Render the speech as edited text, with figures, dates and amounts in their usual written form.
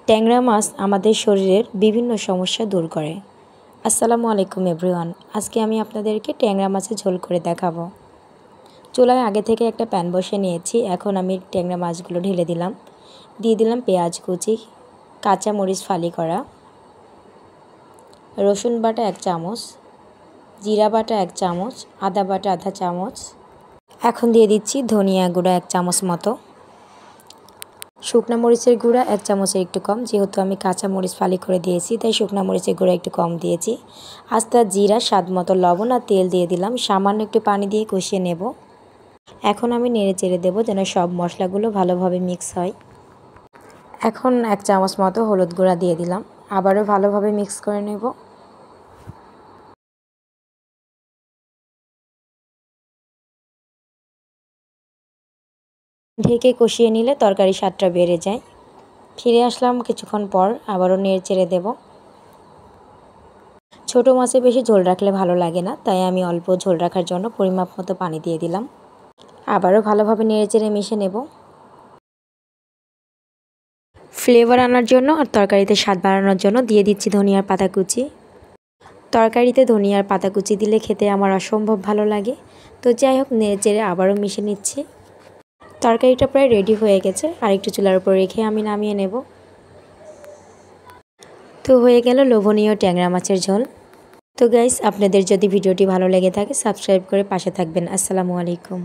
ট্যাংরা মাছ আমাদের শরীরের বিভিন্ন সমস্যা দূর করে। আসসালামু আলাইকুম এভরিওয়ান। আজকে আমি আপনাদেরকে ট্যাংরা মাছের ঝোল করে দেখাবো। চুলায় আগে থেকে একটা প্যান বসিয়ে নিয়েছি। এখন আমি ট্যাংরা মাছগুলো ঢেলে দিলাম। দিয়ে দিলাম পেঁয়াজ কুচি, কাঁচা মরিচ ফালি করা, রসুন বাটা 1 চামচ, জিরা বাটা 1 চামচ, আদা বাটা আধা চামচ। এখন দিয়ে দিচ্ছি ধনিয়া গুঁড়া 1 চামচ মতো, শুকনা মরিচের গুঁড়া 1 চামচের একটু কম, যেহেতু আমি কাঁচা মরিচ ফালি করে দিয়েছি তাই শুকনা মরিচের গুঁড়া একটু কম দিয়েছি। আস্তা জিরা, স্বাদ মতো লবণ আর তেল দিয়ে দিলাম। সামান্য একটু পানি দিয়ে কষিয়ে নেব। এখন আমি নেড়ে চেড়ে দেবো যেন সব মশলাগুলো ভালোভাবে মিক্স হয়। এখন 1 চামচ মতো হলুদ গুঁড়া দিয়ে দিলাম। আবারও ভালোভাবে মিক্স করে নেব। ঢেকে কষিয়ে নিলে তরকারি স্বাদটা বেড়ে যায়। ফিরে আসলাম কিছুক্ষণ পর, আবারও নেড়ে চেড়ে দেব। ছোট মাছে বেশি ঝোল রাখলে ভালো লাগে না, তাই আমি অল্প ঝোল রাখার জন্য পরিমাপ মতো পানি দিয়ে দিলাম। আবারও ভালোভাবে নেড়ে চেড়ে মিশে নেব। ফ্লেভার আনার জন্য আর তরকারিতে স্বাদ বাড়ানোর জন্য দিয়ে দিচ্ছি ধনিয়ার পাতা কুচি। তরকারিতে ধনিয়ার পাতা কুচি দিলে খেতে আমার অসম্ভব ভালো লাগে। তো যাই হোক, নেড়ে চেড়ে আবারও মিশে নিচ্ছি। তরকারিটা প্রায় রেডি হয়ে গেছে। আর একটু চুলার উপর রেখে আমি নামিয়ে নেব। তো হয়ে গেল লোভনীয় ট্যাংরা মাছের ঝোল। তো গাইস, আপনাদের যদি ভিডিওটি ভালো লেগে থাকে সাবস্ক্রাইব করে পাশে থাকবেন। আসসালামু আলাইকুম।